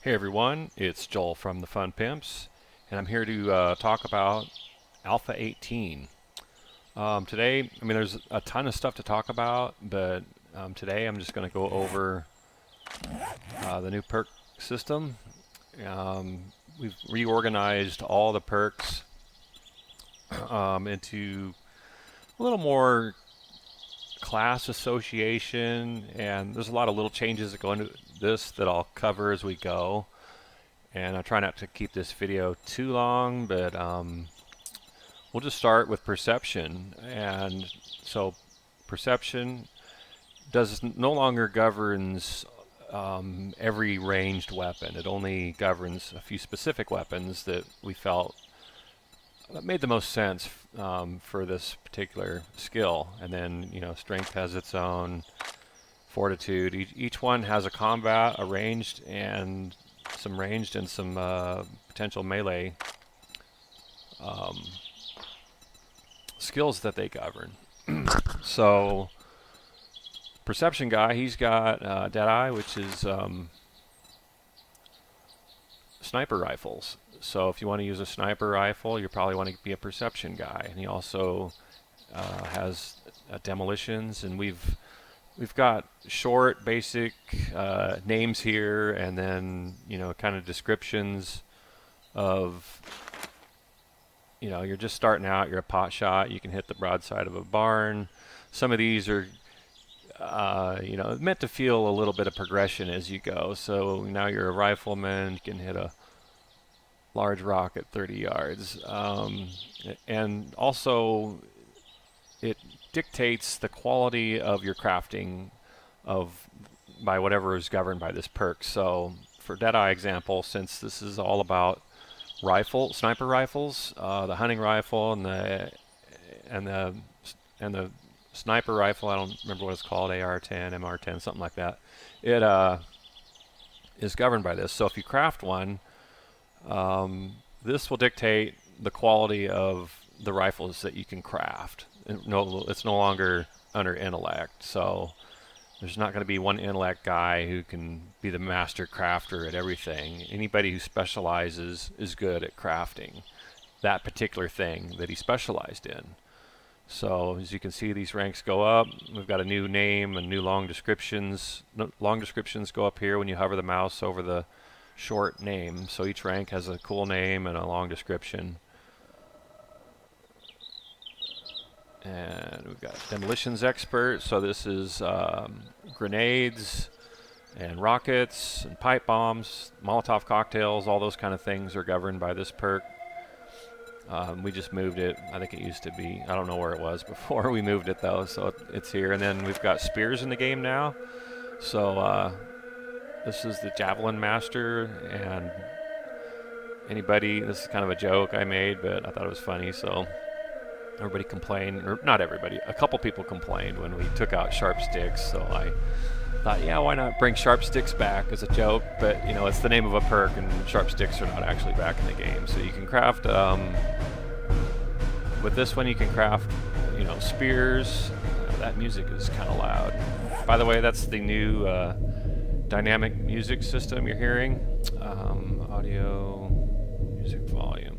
Hey everyone, it's Joel from the Fun Pimps, and I'm here to talk about Alpha 18. Today, there's a ton of stuff to talk about, but today I'm just going to go over the new perk system. We've reorganized all the perks into a little more class association, and there's a lot of little changes that go into this that I'll cover as we go. And I'll try not to keep this video too long, but we'll just start with perception. And so perception no longer governs every ranged weapon. It only governs a few specific weapons that we felt made the most sense for this particular skill. And then, strength has its own, fortitude. Each one has a combat, a ranged, and some ranged and some potential melee skills that they govern. So, perception guy, he's got Deadeye, which is sniper rifles. So if you want to use a sniper rifle, you probably want to be a perception guy. And he also has demolitions, and we've got short, basic names here, and then kind of descriptions of you're just starting out. You're a pot shot. You can hit the broadside of a barn. Some of these are meant to feel a little bit of progression as you go. So now you're a rifleman. You can hit a large rock at 30 yards, and also it dictates the quality of your crafting by whatever is governed by this perk. So for Deadeye example, since this is all about sniper rifles, the hunting rifle and the sniper rifle, I don't remember what it's called, AR-10, MR-10, something like that. It is governed by this. So if you craft one, this will dictate the quality of the rifles that you can craft. It's no longer under intellect, so there's not going to be one intellect guy who can be the master crafter at everything. Anybody who specializes is good at crafting that particular thing that he specialized in. So as you can see, these ranks go up. We've got a new name and new long descriptions. Long descriptions go up here when you hover the mouse over the short name. So each rank has a cool name and a long description. And we've got demolitions expert. So this is grenades and rockets and pipe bombs, Molotov cocktails, all those kind of things are governed by this perk. We just moved it. I think it used to be, I don't know where it was before we moved it though, so it's here. And then we've got spears in the game now. So this is the Javelin Master, and this is kind of a joke I made, but I thought it was funny, so everybody complained, or not everybody, a couple people complained when we took out sharp sticks, so I thought, yeah, why not bring sharp sticks back as a joke, but it's the name of a perk, and sharp sticks are not actually back in the game. So you can craft, with this one you can craft, spears. That music is kind of loud. By the way, that's the new dynamic music system you're hearing. Audio, music volume.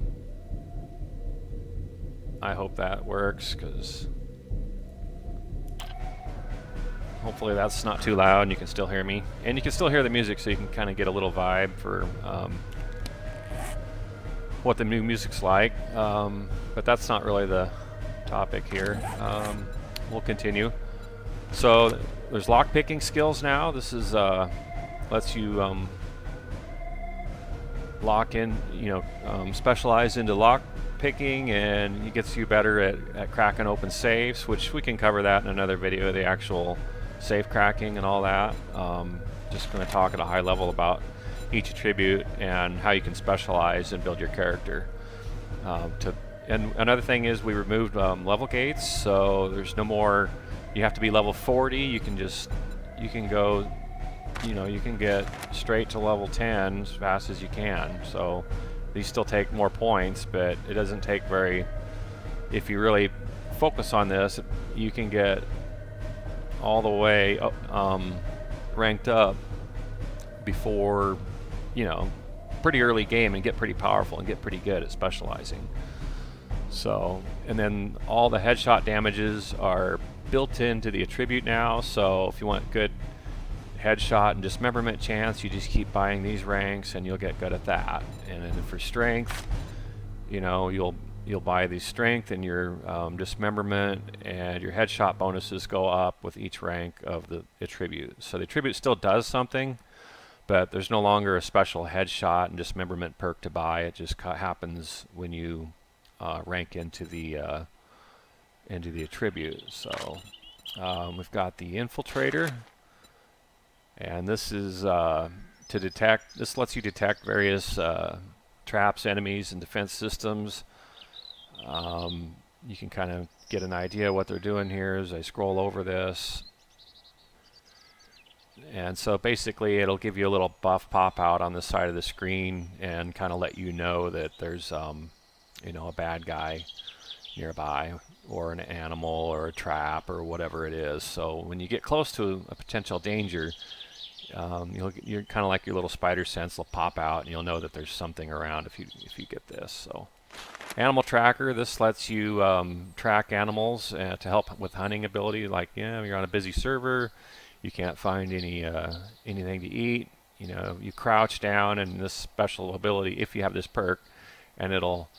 I hope that works, because hopefully that's not too loud and you can still hear me. And you can still hear the music, so you can kind of get a little vibe for what the new music's like. But that's not really the topic here. We'll continue. So there's lock picking skills now. This is lets you lock in, specialize into lock picking, and it gets you better at cracking open safes, which we can cover that in another video, the actual safe cracking and all that. Just going to talk at a high level about each attribute and how you can specialize and build your character. And another thing is we removed level gates, so there's no more, you have to be level 40, you can go, you can get straight to level 10 as fast as you can. So these still take more points, but it doesn't take if you really focus on this, you can get all the way up, ranked up before you know, pretty early game and get pretty powerful and get pretty good at specializing. So, and then all the headshot damages are built into the attribute now. So if you want good headshot and dismemberment chance, you just keep buying these ranks and you'll get good at that. And then for strength, you know, you'll buy the strength and your dismemberment, and your headshot bonuses go up with each rank of the attribute. So the attribute still does something, but there's no longer a special headshot and dismemberment perk to buy. It just happens when you rank into the attribute. So we've got the infiltrator, and this is to detect. This lets you detect various traps, enemies, and defense systems. You can kind of get an idea what they're doing here as I scroll over this. And so basically it'll give you a little buff pop out on the side of the screen and kind of let you know that there's you know, a bad guy nearby, or an animal, or a trap, or whatever it is. So when you get close to a potential danger, you're kind of like your little spider sense will pop out, and you'll know that there's something around if you get this. So animal tracker, this lets you track animals to help with hunting ability. Like, you're on a busy server, you can't find anything to eat. You know, you crouch down, and this special ability, if you have this perk, and it'll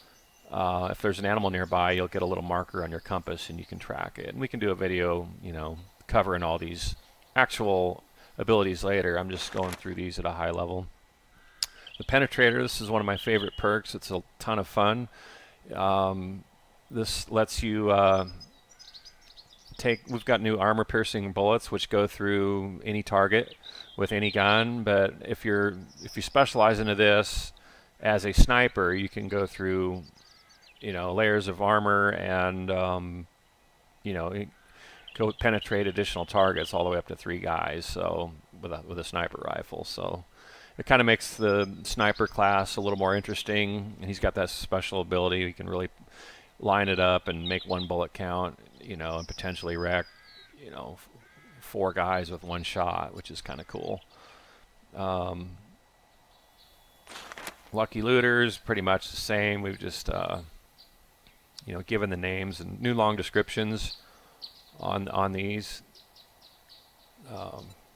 if there's an animal nearby, you'll get a little marker on your compass and you can track it. And we can do a video, you know, covering all these actual abilities later. I'm just going through these at a high level. The penetrator, this is one of my favorite perks. It's a ton of fun. This lets you we've got new armor piercing bullets which go through any target with any gun, but if you specialize into this as a sniper, you can go through, you know, layers of armor and you know, go penetrate additional targets all the way up to 3 guys. So with a sniper rifle, so it kind of makes the sniper class a little more interesting. And he's got that special ability. He can really line it up and make one bullet count, you know, and potentially wreck, you know, 4 guys with 1 shot, which is kind of cool. Lucky looters, pretty much the same. We've just you know, given the names and new long descriptions on these.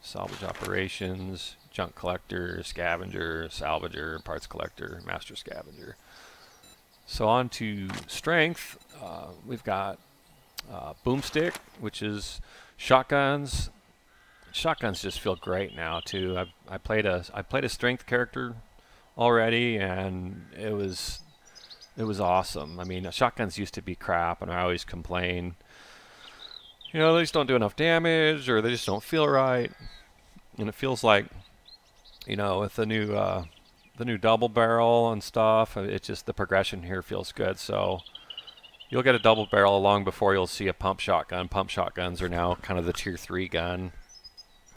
Salvage operations, junk collector, scavenger, salvager, parts collector, master scavenger. So on to strength. We've got boomstick, which is shotguns. Shotguns just feel great now too. I played a strength character already, and it was awesome. I mean, shotguns used to be crap, and I always complain, you know, they just don't do enough damage, or they just don't feel right. And it feels like, you know, with the new double barrel and stuff, it just, the progression here feels good. So you'll get a double barrel long before you'll see a pump shotgun. Pump shotguns are now kind of the tier 3 gun,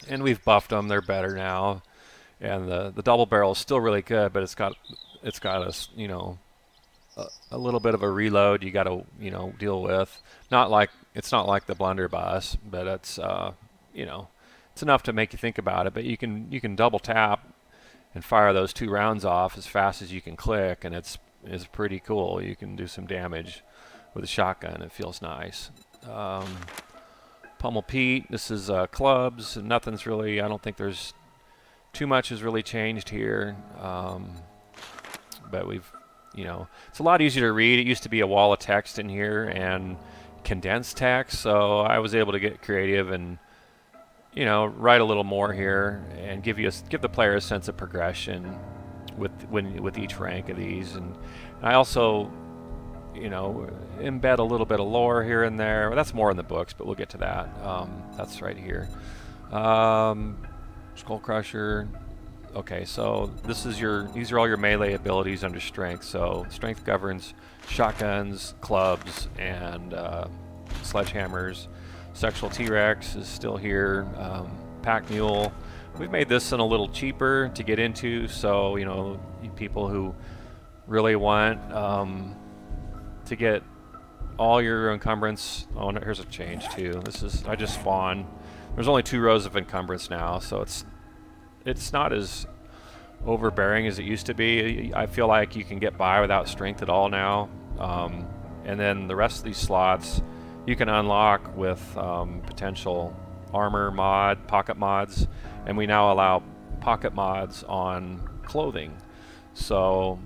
and we've buffed them. They're better now, and the double barrel is still really good, but it's got a, you know, a little bit of a reload you got to, you know, deal with. It's not like the blunderbuss, but it's you know, it's enough to make you think about it. But you can double tap and fire those 2 rounds off as fast as you can click, and it's pretty cool. You can do some damage with a shotgun. It feels nice. Pummel Pete, this is clubs. Nothing's really, I don't think there's too much has really changed here, but we've, you know, it's a lot easier to read. It used to be a wall of text in here and condensed text, so I was able to get creative and, you know, write a little more here and give the player a sense of progression with each rank of these. And I also, you know, embed a little bit of lore here and there. Well, that's more in the books, but we'll get to that. That's right here. Skull Crusher. Okay, so these are all your melee abilities under strength. So strength governs shotguns, clubs, and sledgehammers. Sexual T-Rex is still here. Pack Mule. We've made this one a little cheaper to get into, so, you know, people who really want to get all your encumbrance. Oh, no, here's a change too. I just spawned. There's only 2 rows of encumbrance now, so it's not as overbearing as it used to be. I feel like you can get by without strength at all now. And then the rest of these slots you can unlock with potential armor mod, pocket mods, and we now allow pocket mods on clothing. So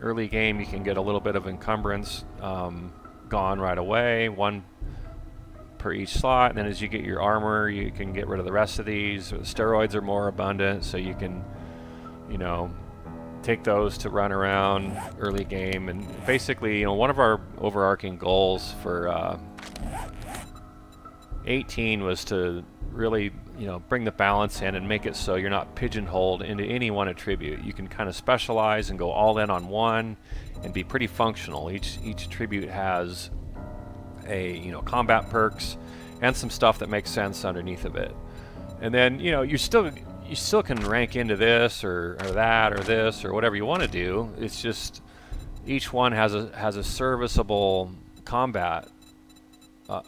early game you can get a little bit of encumbrance gone right away, one per each slot, and then as you get your armor you can get rid of the rest of these. Steroids are more abundant, so you can, you know, take those to run around early game. And basically, you know, one of our overarching goals for 18 was to really, you know, bring the balance in and make it so you're not pigeonholed into any one attribute. You can kind of specialize and go all in on one and be pretty functional. Each attribute has a, you know, combat perks and some stuff that makes sense underneath of it. And then, you know, you still can rank into this or that or this or whatever you want to do. It's just each one has a serviceable combat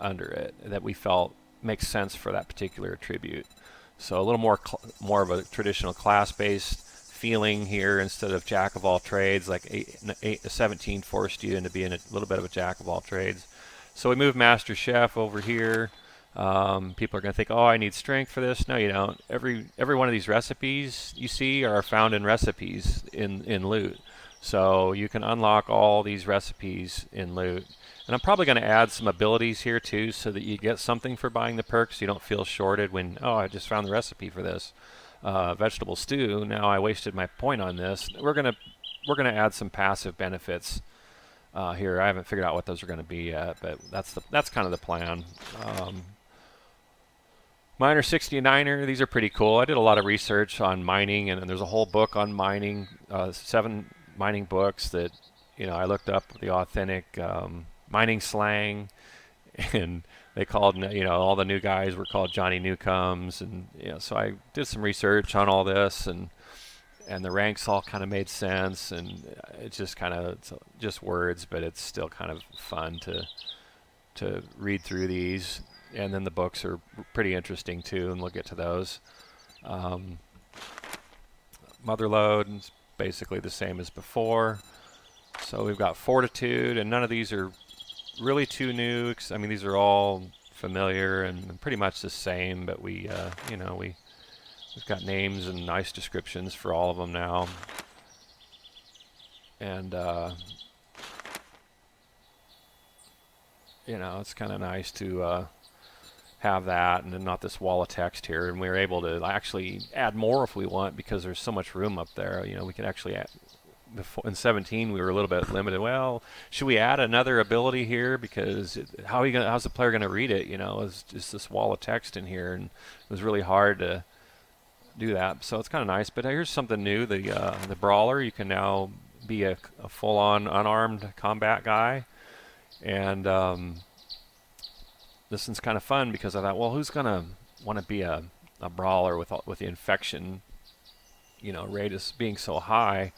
under it that we felt makes sense for that particular attribute. So a little more of a traditional class-based feeling here instead of jack of all trades, like 17 forced you into being a little bit of a jack of all trades. So we moved Master Chef over here. People are going to think, oh, I need strength for this. No, you don't. Every one of these recipes you see are found in recipes in loot. So you can unlock all these recipes in loot. And I'm probably going to add some abilities here too, so that you get something for buying the perks. You don't feel shorted when, oh, I just found the recipe for this vegetable stew. Now I wasted my point on this. We're gonna add some passive benefits here. I haven't figured out what those are going to be yet, but that's kind of the plan. Miner 69er, these are pretty cool. I did a lot of research on mining, and there's a whole book on mining, 7 mining books that, you know, I looked up the authentic mining slang, and they called, you know, all the new guys were called Johnny Newcomes, and, you know, so I did some research on all this, and the ranks all kind of made sense, and it's just kind of just words, but it's still kind of fun to read through these. And then the books are pretty interesting too, and we'll get to those. Motherlode is basically the same as before. So we've got Fortitude, and none of these are really too new. I mean, these are all familiar and pretty much the same, but we, you know, we've got names and nice descriptions for all of them now. And you know, it's kind of nice to have that, and then not this wall of text here. And we're able to actually add more if we want, because there's so much room up there. You know, we can actually add. Before, in 17 we were a little bit limited. Well, should we add another ability here, because how's the player going to read it? You know, it's just this wall of text in here, and it was really hard to do that. So it's kind of nice. But here's something new: the brawler. You can now be a full-on unarmed combat guy, and this one's kind of fun, because I thought, well, who's gonna want to be a brawler with the infection, you know, rate is being so high?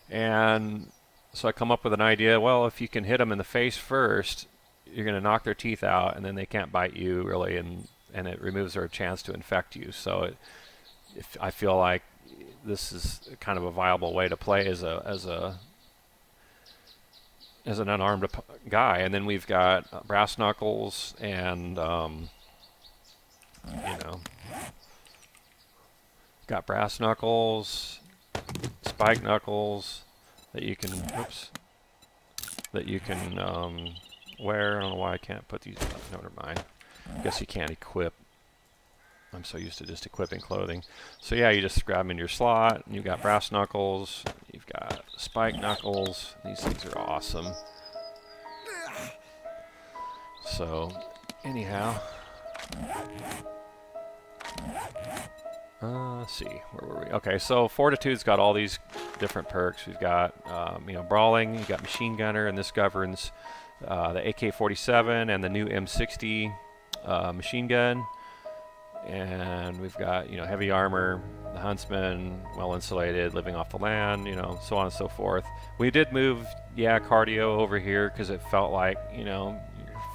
And so I come up with an idea. Well, if you can hit them in the face first, you're going to knock their teeth out, and then they can't bite you really, and it removes their chance to infect you. So I feel like this is kind of a viable way to play as an unarmed guy. And then we've got brass knuckles, and you know, got brass knuckles, spike knuckles that you can, wear. I don't know why I can't put these. No, never mind. I guess you can't equip. I'm so used to just equipping clothing. So yeah, you just grab them in your slot, and you've got brass knuckles, you've got spike knuckles. These things are awesome. So anyhow, let's see, where were we? Okay, so Fortitude's got all these different perks. We've got, you know, brawling. You got machine gunner, and this governs the AK-47 and the new M60 machine gun. And we've got, you know, heavy armor, the huntsman, well insulated, living off the land, you know, so on and so forth. We did move, yeah, cardio over here, because it felt like, you know,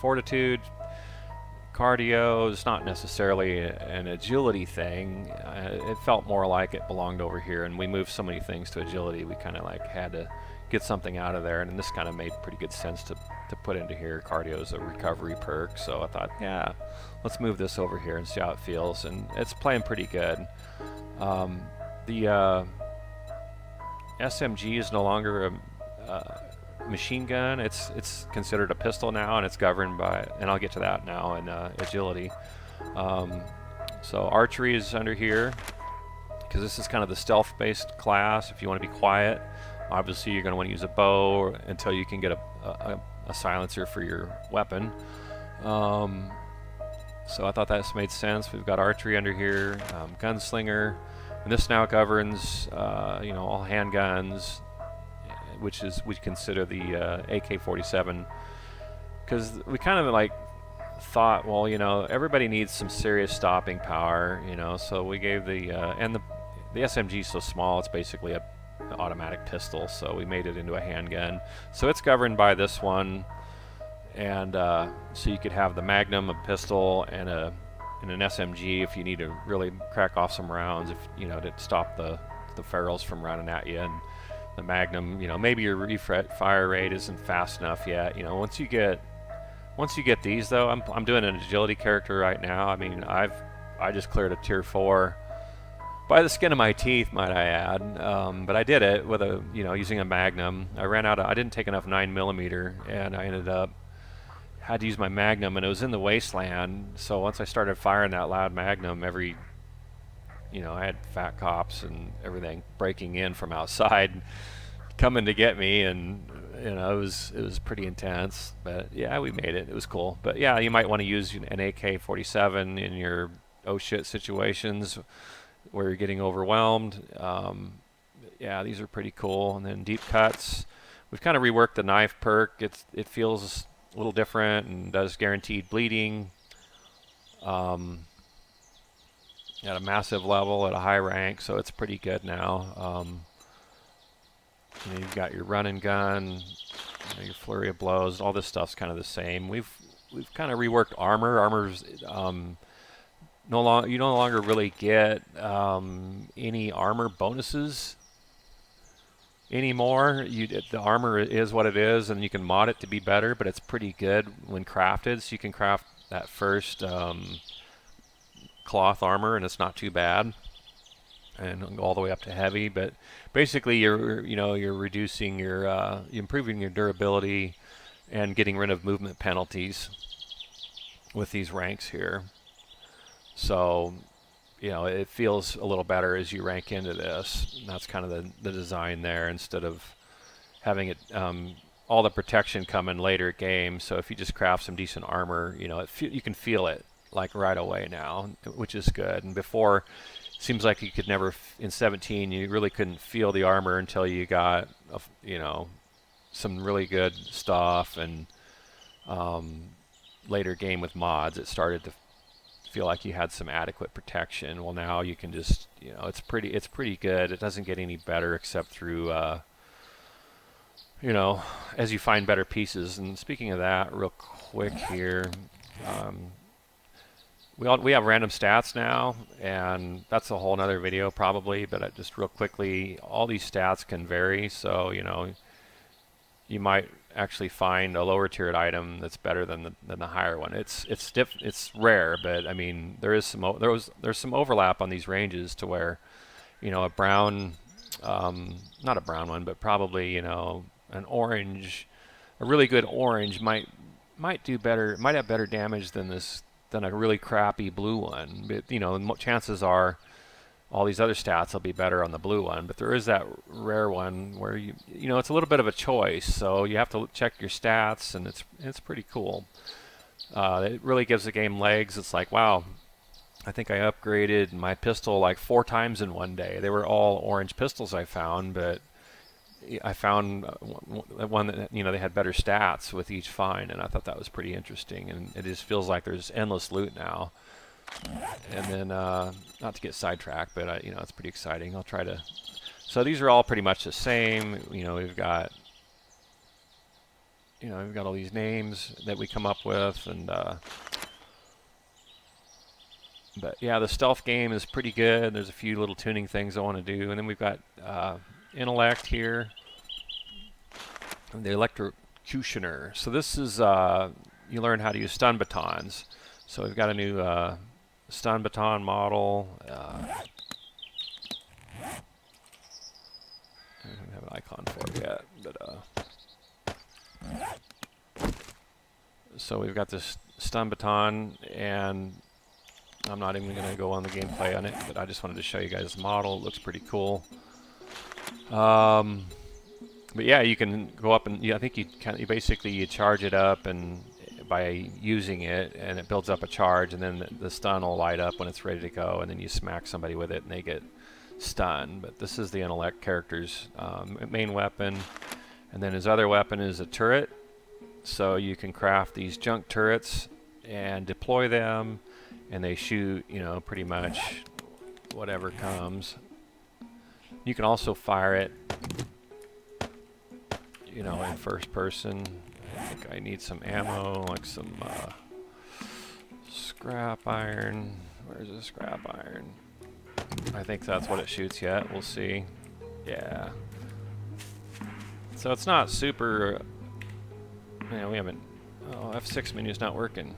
Fortitude, cardio. It's not necessarily an agility thing. It felt more like it belonged over here, and we moved so many things to agility, we kind of like had to get something out of there, and this kind of made pretty good sense to put into here. Cardio is a recovery perk, so I thought, yeah, let's move this over here and see how it feels, and it's playing pretty good. The SMG is no longer a machine gun. It's considered a pistol now, and it's governed by, and I'll get to that now, in agility. So archery is under here, because this is kind of the stealth-based class. If you want to be quiet, obviously you're going to want to use a bow until you can get a silencer for your weapon. So I thought that made sense. We've got archery under here, gunslinger, and this now governs all handguns, which is we consider the AK-47, because we kind of like thought, well, everybody needs some serious stopping power, so we gave the SMG is so small, it's basically an automatic pistol, so we made it into a handgun. So it's governed by this one, and so you could have the Magnum, a pistol, and an SMG if you need to really crack off some rounds, if to stop the ferals from running at you. And the Magnum, maybe your fire rate isn't fast enough yet. Once you get these, though, I'm doing an agility character right now. I mean, I just cleared a tier 4 by the skin of my teeth, might I add. But I did it with using a Magnum. I didn't take enough 9mm, and I ended up had to use my Magnum, and it was in the wasteland. So once I started firing that loud Magnum, I had fat cops and everything breaking in from outside, coming to get me, and it was pretty intense. But yeah, we made it. It was cool. But yeah, you might want to use an AK-47 in your oh shit situations where you're getting overwhelmed. Yeah, these are pretty cool. And then deep cuts. We've kind of reworked the knife perk. It feels a little different and does guaranteed bleeding. At a massive level, at a high rank, so it's pretty good now. You've got your run and gun, your flurry of blows. All this stuff's kind of the same. We've kind of reworked armor. Armor's you no longer really get any armor bonuses anymore. The armor is what it is, and you can mod it to be better, but it's pretty good when crafted. So you can craft that first cloth armor, and it's not too bad, and go all the way up to heavy. But basically, you're reducing you're improving your durability and getting rid of movement penalties with these ranks here. So it feels a little better as you rank into this. And that's kind of the design there, instead of having it all the protection come in later games. So if you just craft some decent armor, you can feel it like right away now, which is good. And before, it seems like you could never, in 17, you really couldn't feel the armor until you got, some really good stuff. And later game with mods, it started to feel like you had some adequate protection. Well, now you can just, it's pretty good. It doesn't get any better except through, as you find better pieces. And speaking of that, real quick here, we have random stats now, and that's a whole nother video probably, but just real quickly, all these stats can vary. So you might actually find a lower tiered item that's better than the higher one. It's rare, but I mean, there's some overlap on these ranges to where a brown, not a brown one, but probably an orange, a really good orange might do better, might have better damage than a really crappy blue one. But chances are all these other stats will be better on the blue one. But there is that rare one where it's a little bit of a choice, so you have to check your stats, and it's pretty cool. It really gives the game legs. It's like, wow, I think I upgraded my pistol like 4 times in one day. They were all orange pistols I found, but I found one that they had better stats with each find, and I thought that was pretty interesting. And it just feels like there's endless loot now. And then not to get sidetracked, but it's pretty exciting. I'll try to. So these are all pretty much the same. We've got all these names that we come up with, and But yeah, the stealth game is pretty good. There's a few little tuning things I want to do. And then we've got Intellect here, and the Electrocutioner. So this is, you learn how to use stun batons. So we've got a new stun baton model. I don't have an icon for it yet, but so we've got this stun baton, and I'm not even going to go on the gameplay on it, but I just wanted to show you guys the model. It looks pretty cool. But yeah, you can go up and I think you basically you charge it up and by using it, and it builds up a charge, and then the stun will light up when it's ready to go, and then you smack somebody with it and they get stunned. But this is the Intellect character's main weapon, and then his other weapon is a turret. So you can craft these junk turrets and deploy them, and they shoot, you know, pretty much whatever comes. You can also fire it, you know, in first person. I think I need some ammo, like some scrap iron. Where's the scrap iron? I think that's what it shoots yet. We'll see. Yeah. So it's not super... Man, we haven't... Oh, F6 menu's not working.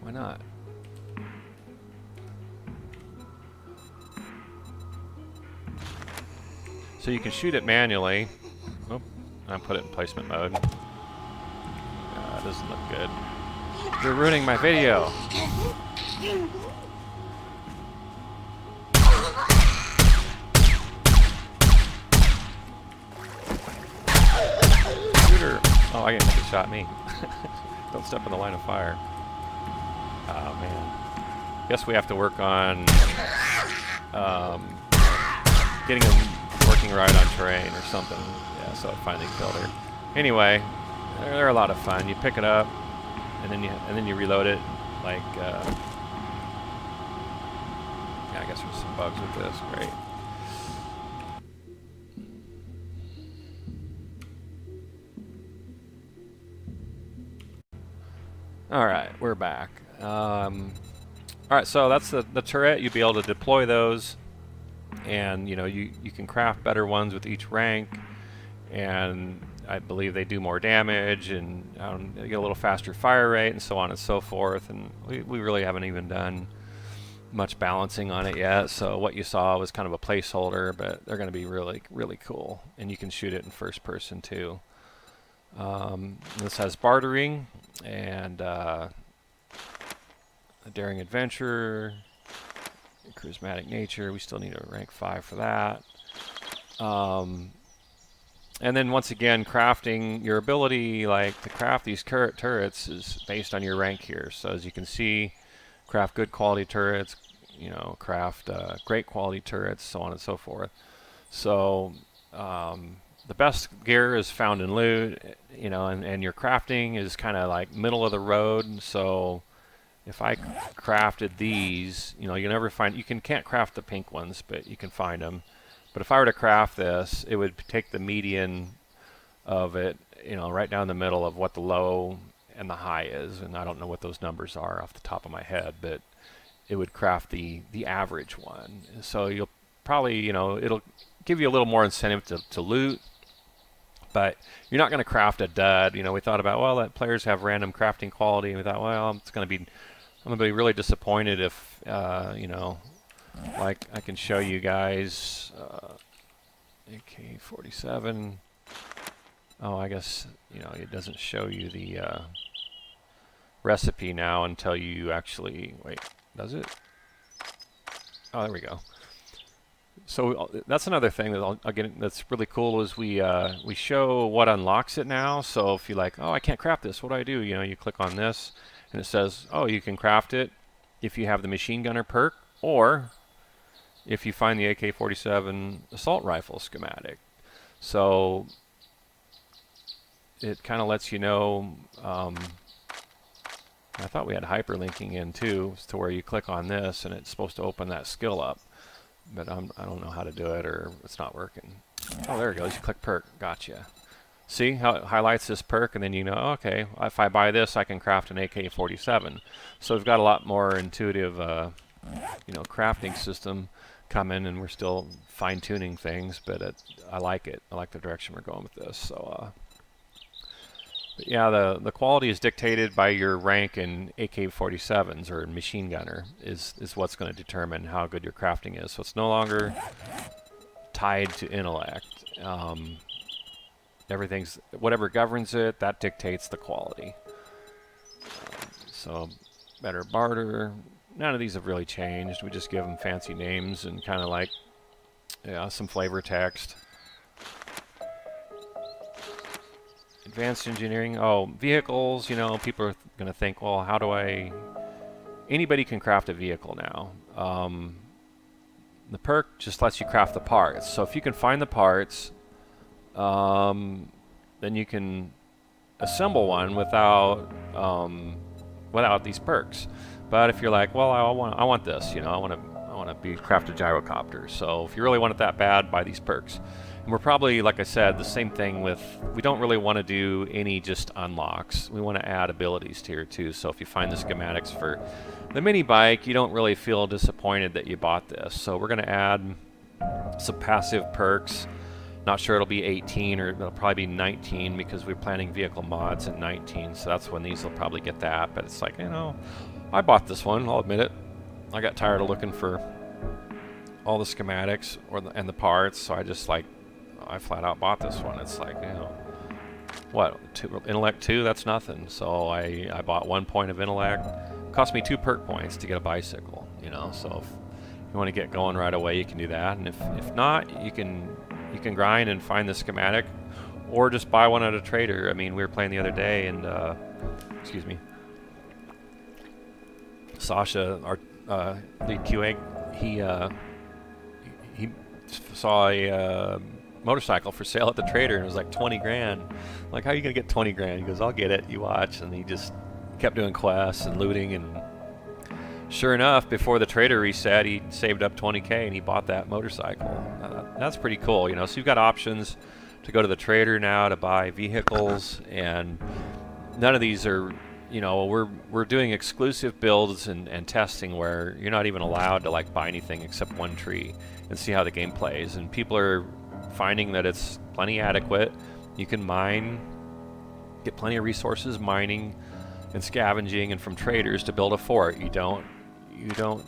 Why not? So you can shoot it manually. Oh, I put it in placement mode. It doesn't look good. You're ruining my video. Shooter. Oh, I think it shot me. Don't step in the line of fire. Oh man. Guess we have to work on getting them working right on terrain or something. Yeah, so it finally killed her. Anyway, they're a lot of fun. You pick it up, and then you reload it. Like, yeah, I guess there's some bugs with this. Great. All right, we're back. All right, so that's the turret. You'll be able to deploy those, and you know you can craft better ones with each rank, and I believe they do more damage, and they get a little faster fire rate, and so on and so forth. And we really haven't even done much balancing on it yet. So what you saw was kind of a placeholder, but they're going to be really, really cool, and you can shoot it in first person too. This has bartering and a daring adventure, charismatic nature. We still need a rank 5 for that. And then once again, crafting, your ability like to craft these turrets is based on your rank here. So as you can see, craft good quality turrets, you know, craft great quality turrets, so on and so forth. So the best gear is found in loot, you know, and your crafting is kind of like middle of the road. So if I crafted these, you know, can't craft the pink ones, but you can find them. But if I were to craft this, it would take the median of it, you know, right down the middle of what the low and the high is. And I don't know what those numbers are off the top of my head, but it would craft the average one. So you'll probably, you know, it'll give you a little more incentive to loot, but you're not going to craft a dud. You know, we thought about, well, that players have random crafting quality, and we thought, well, I'm going to be really disappointed if, you know, like I can show you guys AK-47. Oh, I guess, you know, it doesn't show you the recipe now until you actually, wait, does it? Oh, there we go. So that's another thing that again that's really cool is we show what unlocks it now. So if you're like, oh, I can't craft this, what do I do? You know, you click on this, and it says, oh, you can craft it if you have the machine gunner perk, or if you find the AK-47 assault rifle schematic. So it kind of lets you know. I thought we had hyperlinking in too, to where you click on this and it's supposed to open that skill up, but I don't know how to do it, or it's not working. Oh, there it goes. You click perk. Gotcha. See how it highlights this perk, and then you know, okay, if I buy this, I can craft an AK-47. So we've got a lot more intuitive, crafting system coming, and we're still fine-tuning things, but I like it. I like the direction we're going with this. So, but yeah, the quality is dictated by your rank in AK-47s or machine gunner is what's going to determine how good your crafting is. So it's no longer tied to intellect. Everything's whatever governs it, that dictates the quality. So better barter. None of these have really changed. We just give them fancy names and kind of like some flavor text. Advanced engineering. Oh, vehicles. You know, people are going to think, well, how do I? Anybody can craft a vehicle now. The perk just lets you craft the parts. So if you can find the parts, then you can assemble one without these perks. But if you're like, well, I want this, you know, I want to be craft a gyrocopter. So if you really want it that bad, buy these perks. And we're probably, like I said, the same thing with, we don't really want to do any just unlocks. We want to add abilities to here too. So if you find the schematics for the mini bike, you don't really feel disappointed that you bought this. So we're going to add some passive perks. Not sure it'll be 18 or it'll probably be 19 because we're planning vehicle mods in 19. So that's when these will probably get that. But it's like, you know, I bought this one, I'll admit it. I got tired of looking for all the schematics and the parts, so I flat out bought this one. It's like, you know, what, Intellect 2, that's nothing. So I bought 1 point of Intellect. It cost me 2 perk points to get a bicycle, you know. So if you want to get going right away, you can do that. And if not, you can grind and find the schematic, or just buy one at a trader. I mean, we were playing the other day, and excuse me, Sasha, our lead QA, he saw a motorcycle for sale at the trader, and it was like 20 grand. I'm like, how are you gonna get 20 grand? He goes, I'll get it, you watch. And he just kept doing quests and looting, and sure enough, before the trader reset, he saved up 20K and he bought that motorcycle. That's pretty cool, you know. So you've got options to go to the trader now to buy vehicles, and none of these are, you know, we're doing exclusive builds and testing where you're not even allowed to like buy anything except one tree and see how the game plays. And people are finding that it's plenty adequate. You can mine, get plenty of resources mining and scavenging and from traders to build a fort. You don't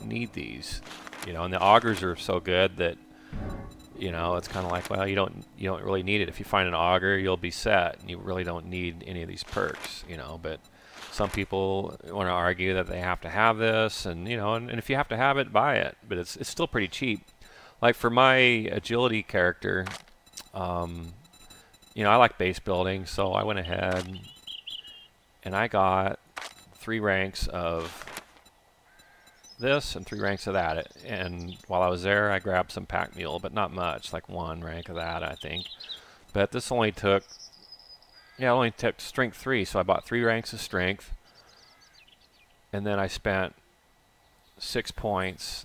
need these, you know. And the augers are so good that, you know, it's kind of like, well, you don't really need it. If you find an auger, you'll be set, and you really don't need any of these perks, you know. But some people want to argue that they have to have this, and you know, and if you have to have it, buy it. But it's still pretty cheap. Like for my agility character, you know, I like base building, so I went ahead and I got 3 ranks of this and 3 ranks of that. And while I was there, I grabbed some pack mule, but not much, like 1 rank of that, I think. But this only took strength 3, so I bought 3 ranks of strength, and then I spent 6 points.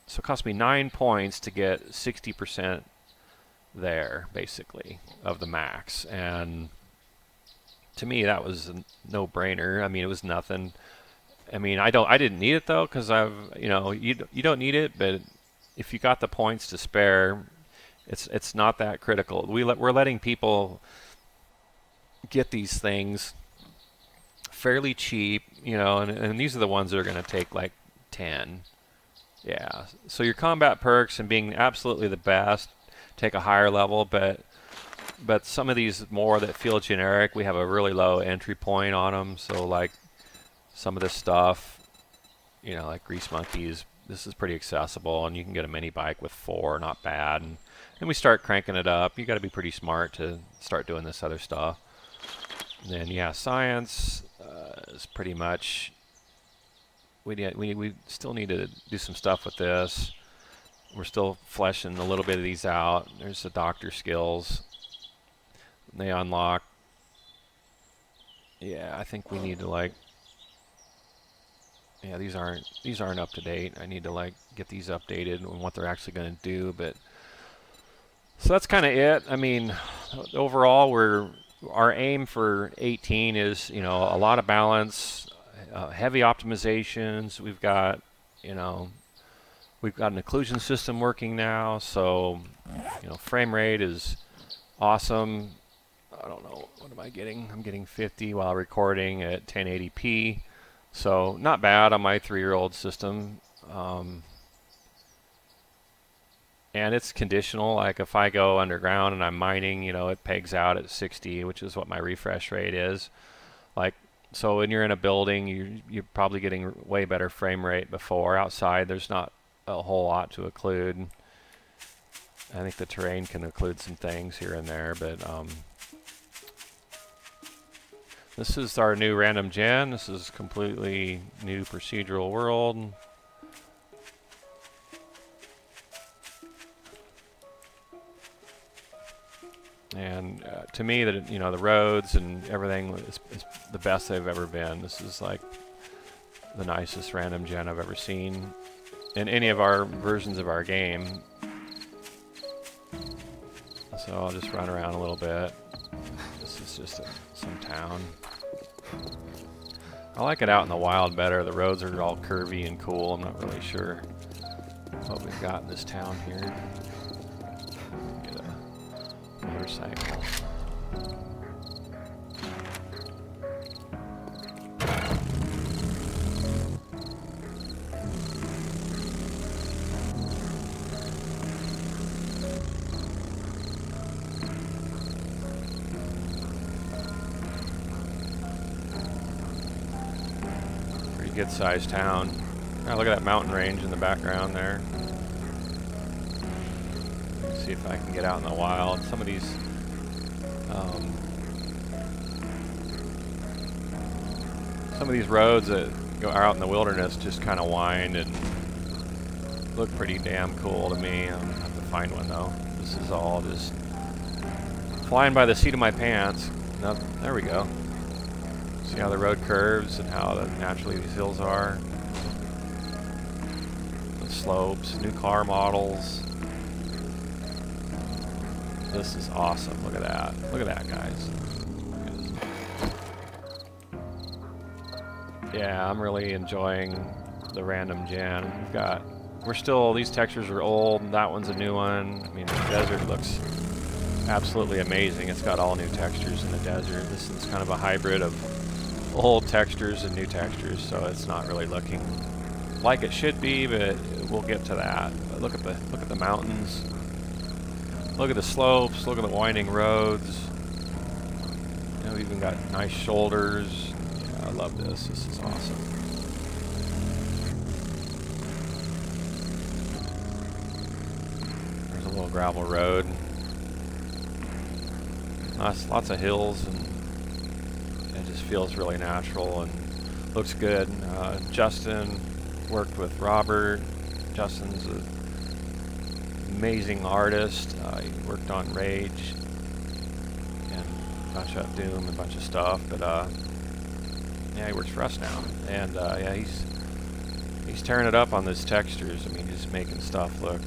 So it cost me 9 points to get 60% there, basically, of the max. And to me, that was a no-brainer. I mean, it was nothing. I mean, I didn't need it though, because you know, you don't need it, but if you got the points to spare, it's not that critical. We're letting people get these things fairly cheap, you know, and these are the ones that are going to take like 10. Yeah, so your combat perks and being absolutely the best take a higher level, but some of these more that feel generic, we have a really low entry point on them. So like some of this stuff, you know, like Grease Monkeys, this is pretty accessible, and you can get a mini bike with 4, not bad. And we start cranking it up. You got to be pretty smart to start doing this other stuff. And then yeah, science is pretty much. We still need to do some stuff with this. We're still fleshing a little bit of these out. There's the doctor skills. They unlock. Yeah, I think we need to like. Yeah, these aren't up to date. I need to like get these updated on what they're actually going to do. But so that's kind of it. I mean, overall, our aim for 18 is, you know, a lot of balance, heavy optimizations. We've got an occlusion system working now, so, you know, frame rate is awesome. I don't know, what am I getting? I'm getting 50 while recording at 1080p, so not bad on my 3-year-old system. And it's conditional, like if I go underground and I'm mining, you know, it pegs out at 60, which is what my refresh rate is. Like, so when you're in a building, you're probably getting way better frame rate before. Outside, there's not a whole lot to occlude. I think the terrain can occlude some things here and there, but this is our new random gen. This is completely new procedural world. And to me, that, you know, the roads and everything is the best they've ever been. This is like the nicest random gen I've ever seen in any of our versions of our game. So I'll just run around a little bit. This is just some town. I like it out in the wild better. The roads are all curvy and cool. I'm not really sure what we've got in this town here. Get a motorcycle. Good sized town. Oh, look at that mountain range in the background there. Let's see if I can get out in the wild. Some of these roads that are out in the wilderness just kind of wind and look pretty damn cool to me. I'm gonna have to find one though. This is all just flying by the seat of my pants. Nope, there we go. See how the road curves and how naturally these hills are. The slopes, new car models. This is awesome. Look at that. Look at that, guys. Yeah, I'm really enjoying the random gen. These textures are old. That one's a new one. I mean, the desert looks absolutely amazing. It's got all new textures in the desert. This is kind of a hybrid of old textures and new textures, so it's not really looking like it should be, but we'll get to that. But look at the mountains. Look at the slopes. Look at the winding roads. You know, we've even got nice shoulders. Yeah, I love this. This is awesome. There's a little gravel road. Lots of hills, and it just feels really natural and looks good. Justin worked with Robert. Justin's an amazing artist. He worked on Rage and Gunshot Doom and a bunch of stuff, but yeah, he works for us now, and yeah, he's tearing it up on those textures. I mean, just making stuff look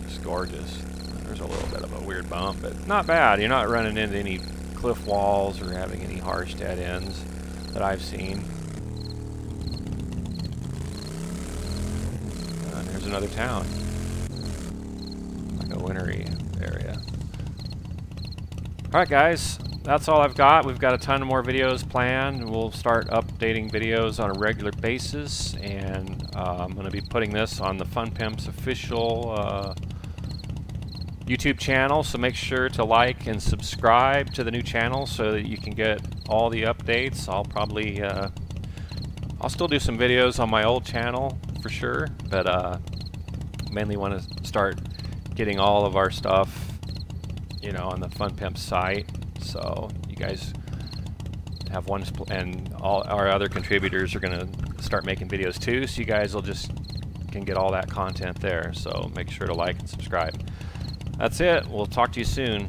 just gorgeous. There's a little bit of a weird bump, but not bad. You're not running into any cliff walls or having any harsh dead ends that I've seen. And there's another town, like a wintry area. Alright guys, that's all I've got. We've got a ton of more videos planned. We'll start updating videos on a regular basis, and I'm going to be putting this on the Fun Pimps official YouTube channel, so make sure to like and subscribe to the new channel so that you can get all the updates. I'll still do some videos on my old channel for sure, but mainly want to start getting all of our stuff, you know, on the Fun Pimp site, so you guys have one, and all our other contributors are going to start making videos too, so you guys can get all that content there. So make sure to like and subscribe. That's it. We'll talk to you soon.